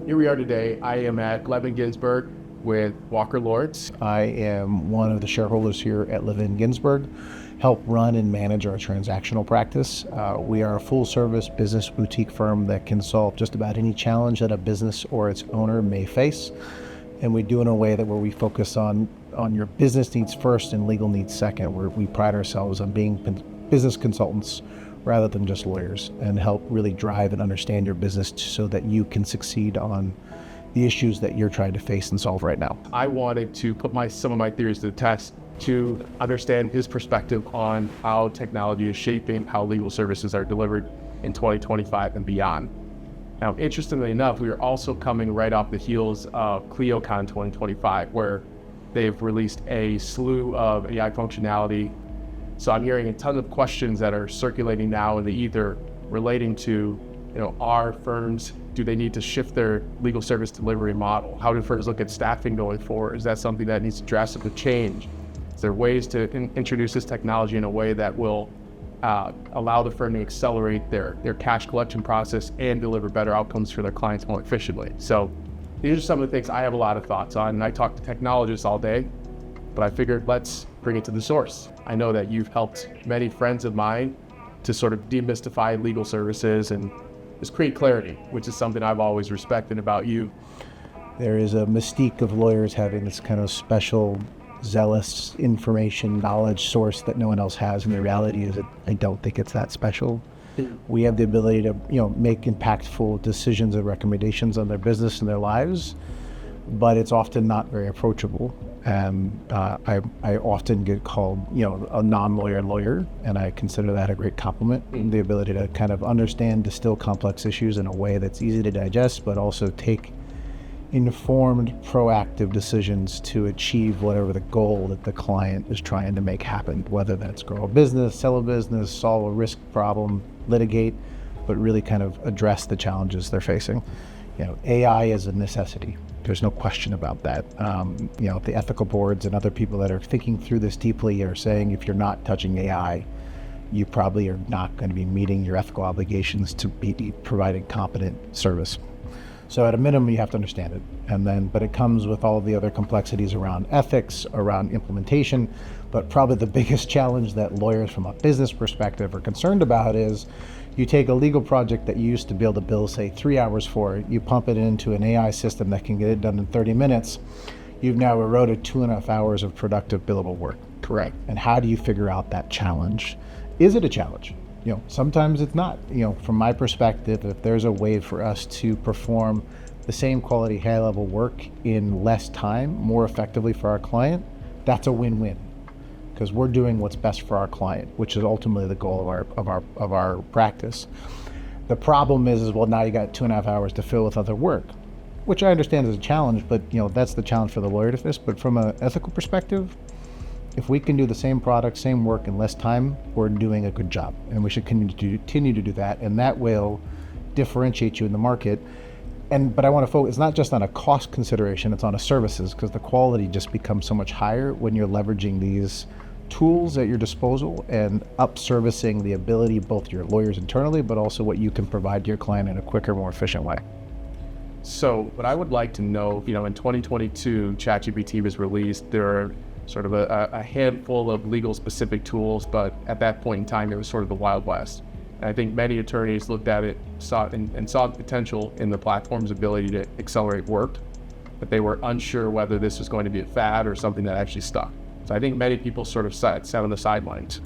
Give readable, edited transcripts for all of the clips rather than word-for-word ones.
Here we are today. I am at Levin Ginsberg with Walker Lords. I am one of the shareholders here at Levin Ginsberg, help run and manage our transactional practice. We are a full-service business boutique firm that can solve just about any challenge that a business or its owner may face. And we do it in a way that where we focus on your business needs first and legal needs second, where we pride ourselves on being business consultants rather than just lawyers, and help really drive and understand your business so that you can succeed on the issues that you're trying to face and solve right now. I wanted to put some of my theories to the test to understand his perspective on how technology is shaping how legal services are delivered in 2025 and beyond. Now, interestingly enough, we are also coming right off the heels of ClioCon 2025, where they've released a slew of AI functionality. So I'm hearing a ton of questions that are circulating now in the ether relating to, are firms, do they need to shift their legal service delivery model? How do firms look at staffing going forward? Is that something that needs to drastically change? Is there ways to introduce this technology in a way that will allow the firm to accelerate their cash collection process and deliver better outcomes for their clients more efficiently? So these are some of the things I have a lot of thoughts on, and I talk to technologists all day, but I figured let's bring it to the source. I know that you've helped many friends of mine to sort of demystify legal services and just create clarity, which is something I've always respected about you. There is a mystique of lawyers having this kind of special, zealous information, knowledge source that no one else has, and the reality is that I don't think it's that special. We have the ability to, make impactful decisions and recommendations on their business and their lives, but it's often not very approachable. And I often get called, a non-lawyer lawyer, and I consider that a great compliment. The ability to kind of understand, distill complex issues in a way that's easy to digest, but also take informed, proactive decisions to achieve whatever the goal that the client is trying to make happen, whether that's grow a business, sell a business, solve a risk problem, litigate, but really kind of address the challenges they're facing. AI is a necessity. There's no question about that. The ethical boards and other people that are thinking through this deeply are saying if you're not touching AI, you probably are not going to be meeting your ethical obligations to be providing competent service. So at a minimum, you have to understand it. But it comes with all of the other complexities around ethics, around implementation. But probably the biggest challenge that lawyers from a business perspective are concerned about is you take a legal project that you used to be able to bill, say, 3 hours for, you pump it into an AI system that can get it done in 30 minutes. You've now eroded 2.5 hours of productive billable work. Correct. And how do you figure out that challenge? Is it a challenge? Sometimes it's not. From my perspective, if there's a way for us to perform the same quality, high-level work in less time, more effectively for our client, that's a win-win, because we're doing what's best for our client, which is ultimately the goal of our practice. The problem is well, now you got 2.5 hours to fill with other work, which I understand is a challenge, but that's the challenge for the lawyer to face. But from an ethical perspective, if we can do the same product, same work in less time, we're doing a good job, and we should continue to do that, and that will differentiate you in the market. But I want to focus, it's not just on a cost consideration, it's on a services, because the quality just becomes so much higher when you're leveraging these tools at your disposal and up-servicing the ability of both your lawyers internally, but also what you can provide to your client in a quicker, more efficient way. So what I would like to know, in 2022, ChatGPT was released. There are sort of a handful of legal specific tools, but at that point in time, it was sort of the Wild West. And I think many attorneys looked at it, saw the potential in the platform's ability to accelerate work, but they were unsure whether this was going to be a fad or something that actually stuck. So I think many people sort of sat on the sidelines.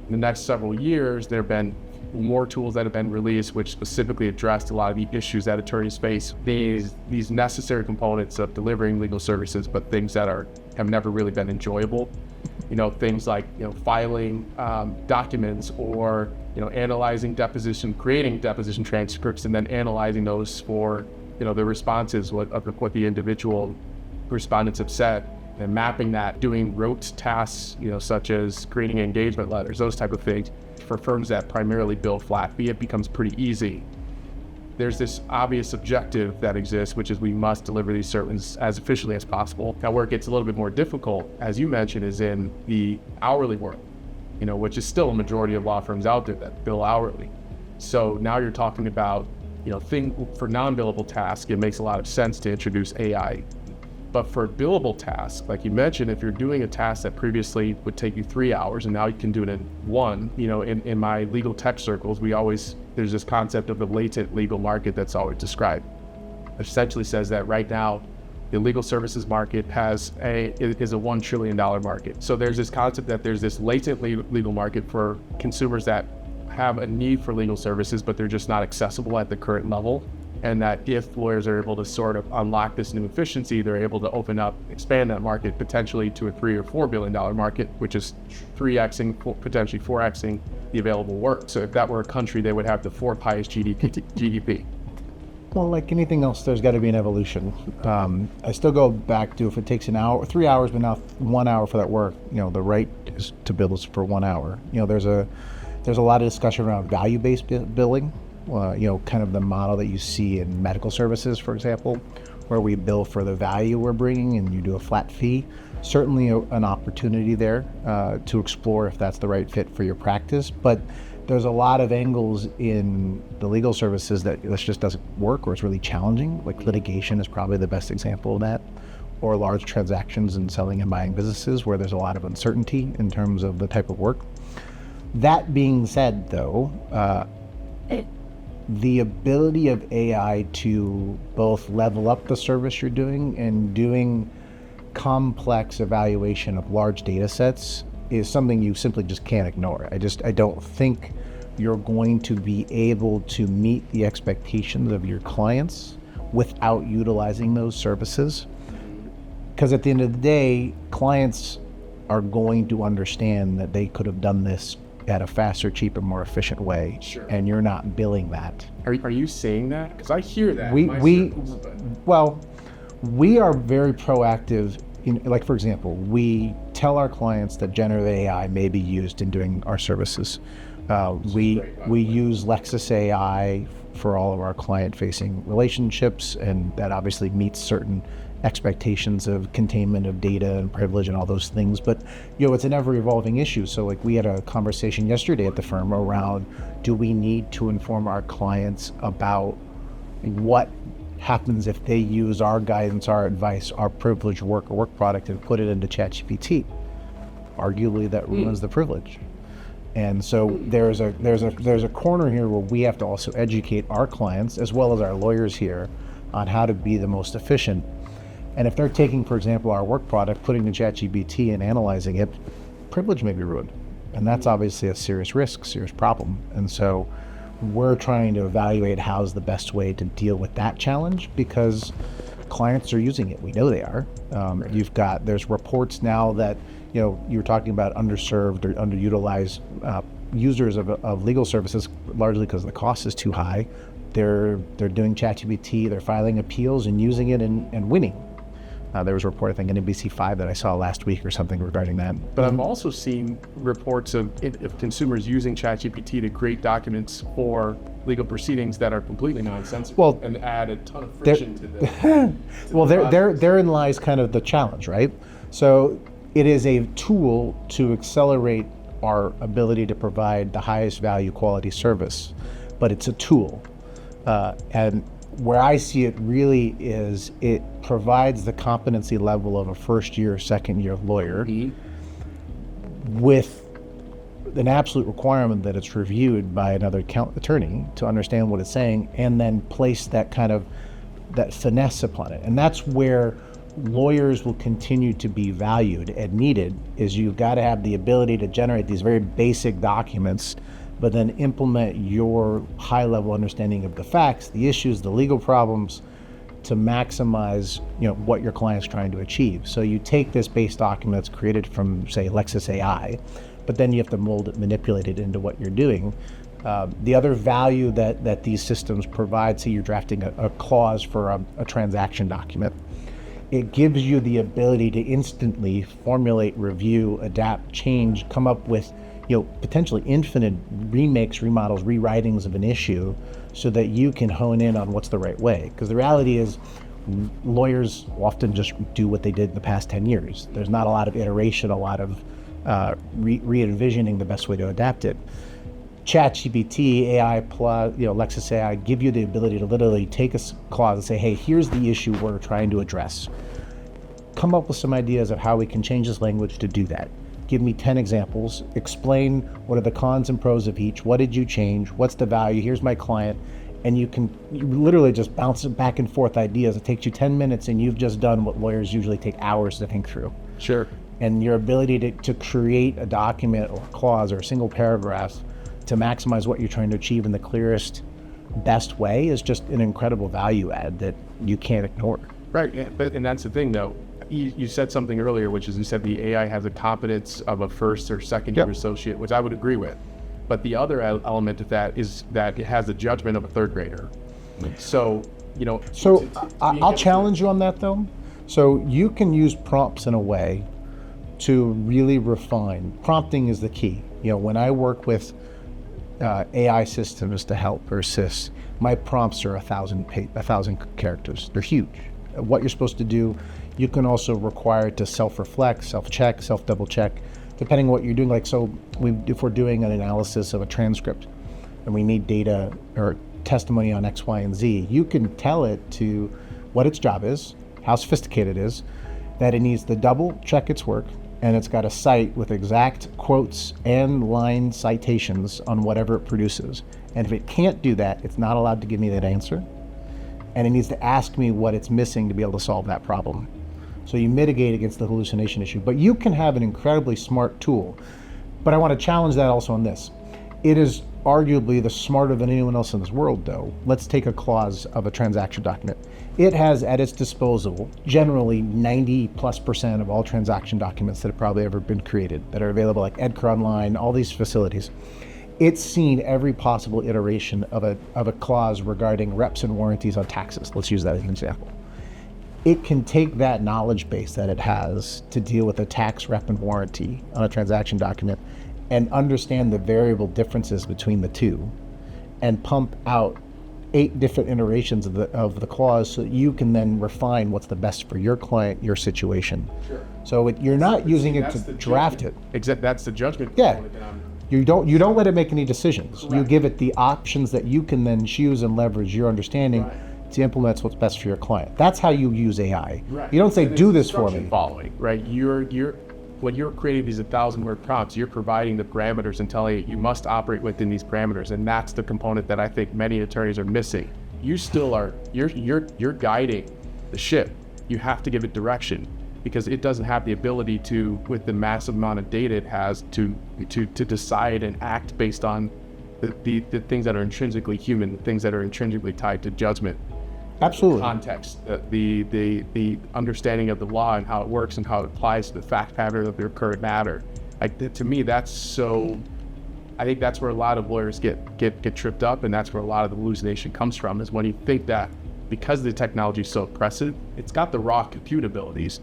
In the next several years, there have been more tools that have been released which specifically addressed a lot of the issues that attorneys face, these necessary components of delivering legal services, but things that have never really been enjoyable. Things like filing documents, or analyzing creating deposition transcripts, and then analyzing those for the responses of what the individual respondents have said, and mapping that, doing rote tasks, such as creating engagement letters, those type of things. For firms that primarily bill flat fee, it becomes pretty easy. There's this obvious objective that exists, which is we must deliver these services as efficiently as possible. Now, where it gets a little bit more difficult, as you mentioned, is in the hourly work, which is still a majority of law firms out there that bill hourly. So now you're talking about thing for non-billable tasks, it makes a lot of sense to introduce AI. But for billable tasks, like you mentioned, if you're doing a task that previously would take you 3 hours and now you can do it in one, in my legal tech circles, there's this concept of the latent legal market that's always described. It essentially says that right now, the legal services market is a $1 trillion market. So there's this concept that there's this latent legal market for consumers that have a need for legal services, but they're just not accessible at the current level. And that if lawyers are able to sort of unlock this new efficiency, they're able to expand that market potentially to a $3 or $4 billion market, which is 3xing, potentially 4xing the available work. So if that were a country, they would have the fourth highest GDP. Well, like anything else, there's got to be an evolution. I still go back to if it takes an hour, 3 hours, but now 1 hour for that work, the right is to bill us for 1 hour. There's a lot of discussion around value-based billing. Kind of the model that you see in medical services, for example, where we bill for the value we're bringing and you do a flat fee. Certainly an opportunity there to explore if that's the right fit for your practice. But there's a lot of angles in the legal services that this just doesn't work, or it's really challenging. Like litigation is probably the best example of that, or large transactions in selling and buying businesses where there's a lot of uncertainty in terms of the type of work. That being said, though, the ability of AI to both level up the service you're doing and doing complex evaluation of large data sets is something you simply just can't ignore. I don't think you're going to be able to meet the expectations of your clients without utilizing those services. Because at the end of the day, clients are going to understand that they could have done this at a faster, cheaper, more efficient way. Sure. And you're not billing that. Are you saying that? Because I hear that. We are very proactive. Like, for example, we tell our clients that generative AI may be used in doing our services. We use Lexis AI for all of our client-facing relationships, and that obviously meets certain expectations of containment of data and privilege and all those things. But it's an ever-evolving issue. So like we had a conversation yesterday at the firm around, do we need to inform our clients about what happens if they use our guidance, our advice, our privileged work or work product and put it into ChatGPT? Arguably that ruins the privilege. And so there's a corner here where we have to also educate our clients as well as our lawyers here on how to be the most efficient. And if they're taking, for example, our work product, putting in ChatGPT and analyzing it, privilege may be ruined. And that's obviously a serious risk, serious problem. And so we're trying to evaluate how's the best way to deal with that challenge, because clients are using it. We know they are. There's reports now that, you were talking about underserved or underutilized users of legal services, largely because the cost is too high. They're doing ChatGPT, they're filing appeals and using it and winning. There was a report, I think, in NBC5 that I saw last week or something regarding that. But I've also seen reports of consumers using ChatGPT to create documents for legal proceedings that are completely nonsensical and add a ton of friction to the Well, therein lies kind of the challenge, right? So it is a tool to accelerate our ability to provide the highest value quality service, but it's a tool. And where I see it really is it provides the competency level of a first year, second year lawyer with an absolute requirement that it's reviewed by another attorney to understand what it's saying, and then place that kind of that finesse upon it. And that's where lawyers will continue to be valued and needed, is you've got to have the ability to generate these very basic documents, but then implement your high-level understanding of the facts, the issues, the legal problems, to maximize what your client's trying to achieve. So you take this base document that's created from, say, Lexis AI, but then you have to mold it, manipulate it into what you're doing. The other value that these systems provide, say you're drafting a clause for a transaction document, it gives you the ability to instantly formulate, review, adapt, change, come up with potentially infinite remakes, remodels, rewritings of an issue, so that you can hone in on what's the right way. Because the reality is, lawyers often just do what they did in the past 10 years. There's not a lot of iteration, a lot of re-envisioning the best way to adapt it. ChatGPT, AI plus, Lexis AI give you the ability to literally take a clause and say, hey, here's the issue we're trying to address. Come up with some ideas of how we can change this language to do that. Give me 10 examples, explain what are the cons and pros of each, what did you change, what's the value, here's my client, and you literally just bounce back and forth ideas. It takes you 10 minutes and you've just done what lawyers usually take hours to think through. Sure. And your ability to create a document or a clause or a single paragraph to maximize what you're trying to achieve in the clearest, best way is just an incredible value add that you can't ignore. Right, and that's the thing though. You said something earlier, which is you said the AI has the competence of a first or second year associate, which I would agree with. But the other element of that is that it has the judgment of a third grader. So, I'll challenge you on that though. So you can use prompts in a way to really refine. Prompting is the key. When I work with AI systems to help or assist, my prompts are 1,000 characters. They're huge. What you're supposed to do, you can also require it to self-reflect, self-check, self-double check, depending on what you're doing. Like, if we're doing an analysis of a transcript and we need data or testimony on X, Y, and Z, you can tell it to what its job is, how sophisticated it is, that it needs to double check its work, and it's got a cite with exact quotes and line citations on whatever it produces. And if it can't do that, it's not allowed to give me that answer. And it needs to ask me what it's missing to be able to solve that problem. So you mitigate against the hallucination issue. But you can have an incredibly smart tool. But I want to challenge that also on this. It is arguably the smarter than anyone else in this world, though. Let's take a clause of a transaction document. It has at its disposal generally 90+% of all transaction documents that have probably ever been created that are available, like Edgar Online, all these facilities. It's seen every possible iteration of a clause regarding reps and warranties on taxes. Let's use that as an example. It can take that knowledge base that it has to deal with a tax rep and warranty on a transaction document and understand the variable differences between the two and pump out 8 different iterations of the clause so that you can then refine what's the best for your client, your situation. Sure. So you're not using it to draft it. Exactly, that's the judgment. Yeah. You don't let it make any decisions. Correct. You give it the options that you can then choose and leverage your understanding to implement what's best for your client. That's how you use AI. Right. You don't say, do this for me. Following, right? When you're creating these 1,000-word prompts, you're providing the parameters and telling it you must operate within these parameters, and that's the component that I think many attorneys are missing. You still are, you're guiding the ship. You have to give it direction because it doesn't have the ability to, with the massive amount of data it has, to decide and act based on the things that are intrinsically human, the things that are intrinsically tied to judgment. Absolutely. Context, the understanding of the law and how it works and how it applies to the fact pattern of their current matter. To me, that's so. I think that's where a lot of lawyers get tripped up, and that's where a lot of the hallucination comes from. Is when you think that because the technology is so impressive, it's got the raw compute abilities.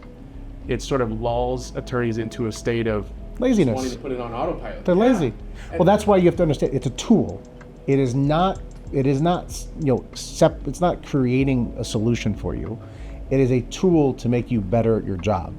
It sort of lulls attorneys into a state of laziness. Wanting to put it on autopilot. They're lazy. Well, that's why you have to understand it's a tool. It is not. It's not creating a solution for you. It is a tool to make you better at your job.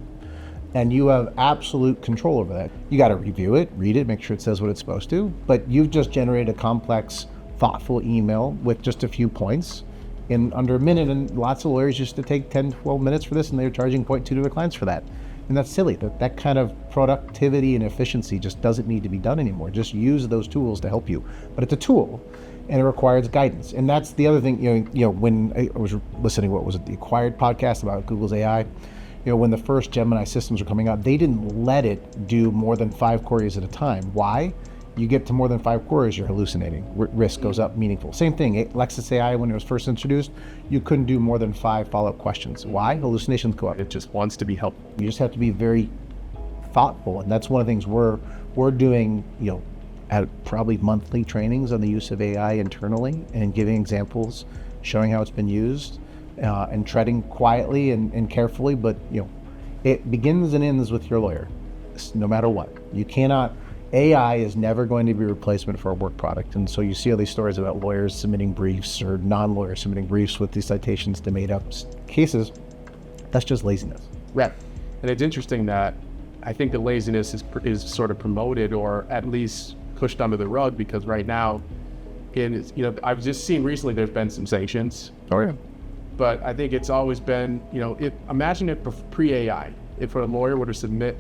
And you have absolute control over that. You got to review it, read it, make sure it says what it's supposed to. But you've just generated a complex, thoughtful email with just a few points in under a minute. And lots of lawyers used to take 10, 12 minutes for this, and they're charging 0.2 to their clients for that. And that's silly. That kind of productivity and efficiency just doesn't need to be done anymore. Just use those tools to help you. But it's a tool. And it requires guidance. And that's the other thing, when I was listening, the Acquired podcast about Google's AI, when the first Gemini systems were coming out, they didn't let it do more than 5 queries at a time. Why? You get to more than 5 queries, you're hallucinating. Risk goes up meaningful. Same thing, Lexis AI, when it was first introduced, you couldn't do more than 5 follow-up questions. Why? Hallucinations go up. It just wants to be helpful. You just have to be very thoughtful. And that's one of the things we're doing, at probably monthly trainings on the use of AI internally and giving examples, showing how it's been used, and treading quietly and carefully. But it begins and ends with your lawyer, no matter what. You cannot. AI is never going to be a replacement for a work product. And so you see all these stories about lawyers submitting briefs or non-lawyers submitting briefs with these citations to made up cases. That's just laziness. Right. And it's interesting that I think the laziness is sort of promoted or at least pushed under the rug, because right now, I've just seen recently there's been some sanctions. Oh yeah. But I think it's always been, imagine if pre-AI, if a lawyer were to submit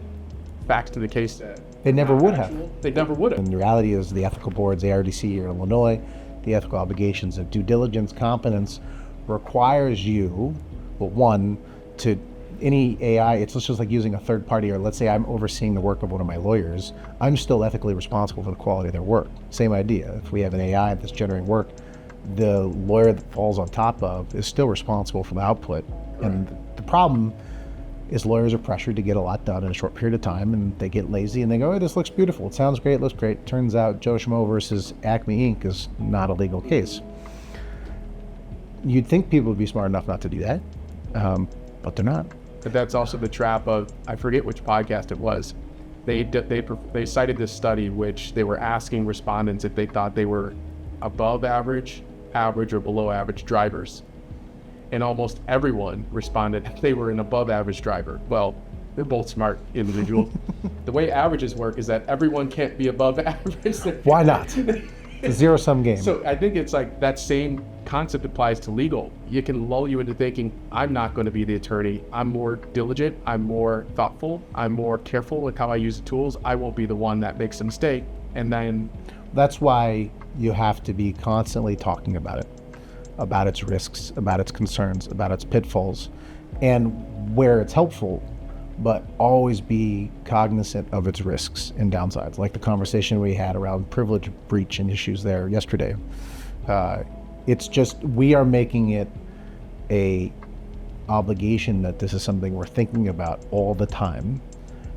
facts to the case that They never would have. They never would have. And the reality is the ethical boards, ARDC here in Illinois, the ethical obligations of due diligence competence requires you, well, one, to any AI, it's just like using a third party, or let's say I'm overseeing the work of one of my lawyers, I'm still ethically responsible for the quality of their work. Same idea. If we have an AI that's generating work, the lawyer that falls on top of is still responsible for the output. Correct. And the problem is lawyers are pressured to get a lot done in a short period of time, and they get lazy and they go, oh, this looks beautiful, it sounds great, it looks great. Turns out Joe Schmo versus Acme Inc. is not a legal case. You'd think people would be smart enough not to do that, but they're not. But that's also the trap of, I forget which podcast it was. They cited this study which they were asking respondents if they thought they were above average, or below average drivers. And almost everyone responded they were an above average driver. Well, they're both smart individuals. The way averages work is that everyone can't be above average. Why not? It's a zero-sum game. So I think it's like that same concept applies to legal. You can lull you into thinking, I'm not going to be the attorney. I'm more diligent. I'm more thoughtful. I'm more careful with how I use the tools. I won't be the one that makes a mistake. And then that's why you have to be constantly talking about it, about its risks, about its concerns, about its pitfalls, and where it's helpful, but always be cognizant of its risks and downsides, like the conversation we had around privilege breach and issues there yesterday. It's just, we are making it a obligation that this is something we're thinking about all the time.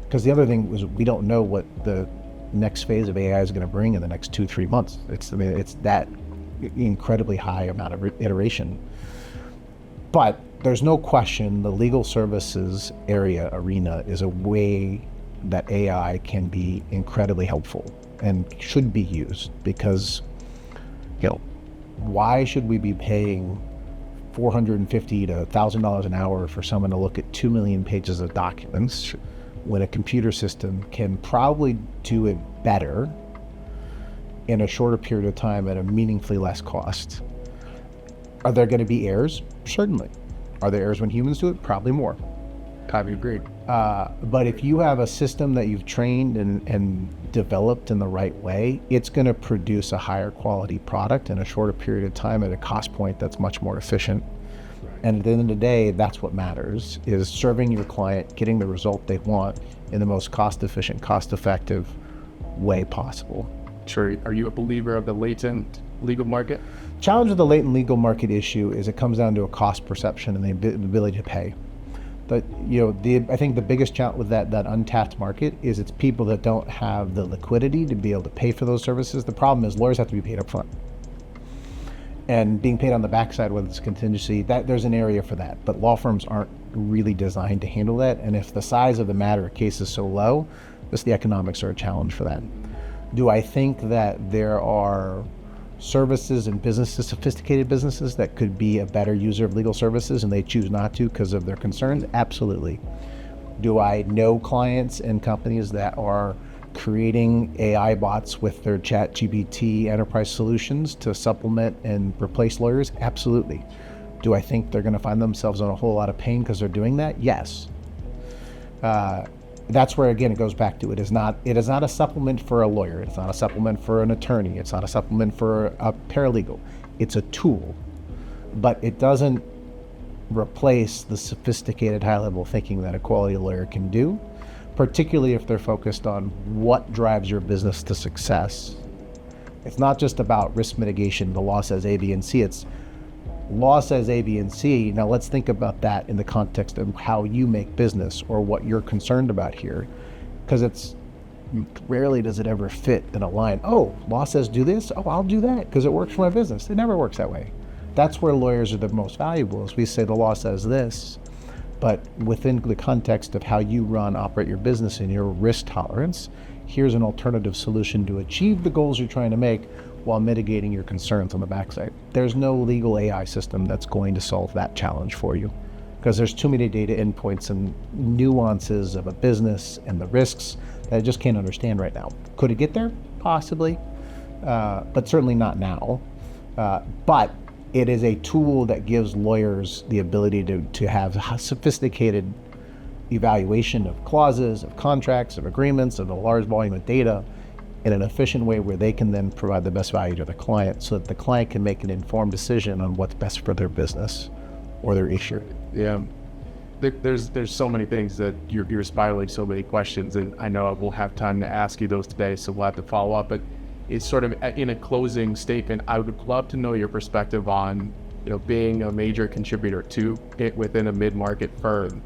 Because the other thing was, we don't know what the next phase of AI is going to bring in the next 2-3 months. It's that incredibly high amount of iteration. But there's no question the legal services arena is a way that AI can be incredibly helpful and should be used, because, why should we be paying $450 to $1,000 an hour for someone to look at 2 million pages of documents when a computer system can probably do it better in a shorter period of time at a meaningfully less cost? Are there going to be errors? Certainly. Are there errors when humans do it? Probably more. I agree. But if you have a system that you've trained and developed in the right way, it's going to produce a higher quality product in a shorter period of time at a cost point that's much more efficient. Right. And at the end of the day, that's what matters, is serving your client, getting the result they want in the most cost-efficient, cost-effective way possible. Sure. Are you a believer of the latent legal market? Challenge of the latent legal market issue is it comes down to a cost perception and the ability to pay. But I think the biggest challenge with that untapped market is it's people that don't have the liquidity to be able to pay for those services. The problem is lawyers have to be paid up front. And being paid on the backside, whether it's contingency, that there's an area for that. But law firms aren't really designed to handle that. And if the size of the matter of case is so low, just the economics are a challenge for that. Do I think that there are services and businesses, sophisticated businesses, that could be a better user of legal services and they choose not to because of their concerns? Absolutely. Do I know clients and companies that are creating AI bots with their ChatGPT enterprise solutions to supplement and replace lawyers? Absolutely. Do I think they're going to find themselves in a whole lot of pain because they're doing that? Yes. That's where, again, it goes back to it is not a supplement for a lawyer. It's not a supplement for an attorney. It's not a supplement for a paralegal. It's a tool, but it doesn't replace the sophisticated high-level thinking that a quality lawyer can do, particularly if they're focused on what drives your business to success. It's not just about risk mitigation. The law says A, B, and C. It's law says A, B, and C. Now let's think about that in the context of how you make business or what you're concerned about here. Because it's rarely does it ever fit in a line. Oh, law says do this. Oh, I'll do that because it works for my business. It never works that way. That's where lawyers are the most valuable, is we say the law says this, but within the context of how you operate your business and your risk tolerance, here's an alternative solution to achieve the goals you're trying to make while mitigating your concerns on the backside. There's no legal AI system that's going to solve that challenge for you, because there's too many data endpoints and nuances of a business and the risks that I just can't understand right now. Could it get there? possibly, but certainly not now. But it is a tool that gives lawyers the ability to have sophisticated evaluation of clauses, of contracts, of agreements, of a large volume of data in an efficient way where they can then provide the best value to the client so that the client can make an informed decision on what's best for their business or their issue. Yeah. There's so many things that you're spiraling so many questions, and I know we'll have time to ask you those today, so we'll have to follow up. But it's sort of in a closing statement, I would love to know your perspective on, being a major contributor to it within a mid-market firm.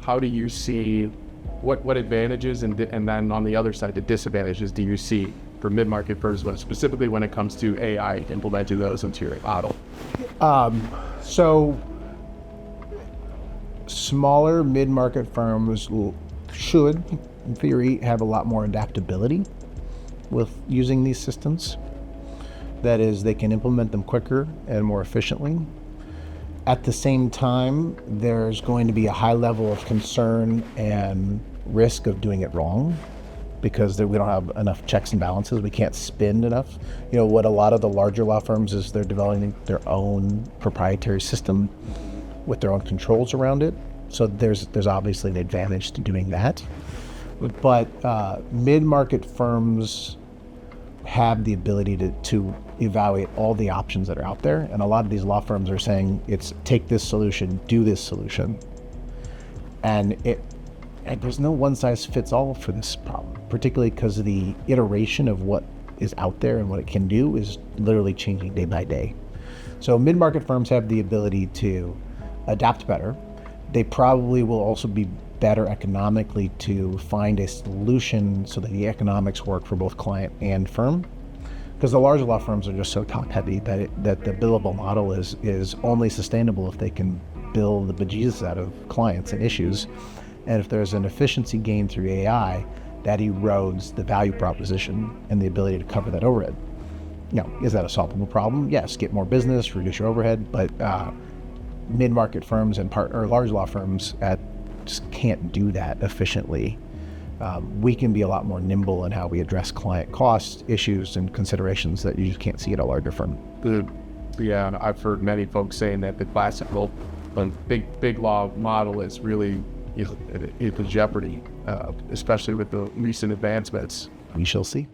How do you see what advantages and then on the other side, the disadvantages do you see for mid-market firms, specifically when it comes to AI, implementing those into your model? So smaller mid-market firms should, in theory, have a lot more adaptability with using these systems. That is, they can implement them quicker and more efficiently. At the same time, there's going to be a high level of concern and risk of doing it wrong because we don't have enough checks and balances. We can't spend enough. What a lot of the larger law firms is they're developing their own proprietary system with their own controls around it. So there's obviously an advantage to doing that. But mid-market firms have the ability to evaluate all the options that are out there. And a lot of these law firms are saying it's take this solution, do this solution. And there's no one size fits all for this problem, particularly because the iteration of what is out there and what it can do is literally changing day by day. So mid-market firms have the ability to adapt better. They probably will also be better economically to find a solution so that the economics work for both client and firm. Because the larger law firms are just so top heavy that the billable model is only sustainable if they can bill the bejesus out of clients and issues. And if there's an efficiency gain through AI, that erodes the value proposition and the ability to cover that overhead. Now, is that a solvable problem? Yes, get more business, reduce your overhead, but mid-market firms and large law firms just can't do that efficiently. We can be a lot more nimble in how we address client cost issues and considerations that you just can't see at a larger firm. Yeah, I've heard many folks saying that the classical big law model is really in jeopardy, especially with the recent advancements. We shall see.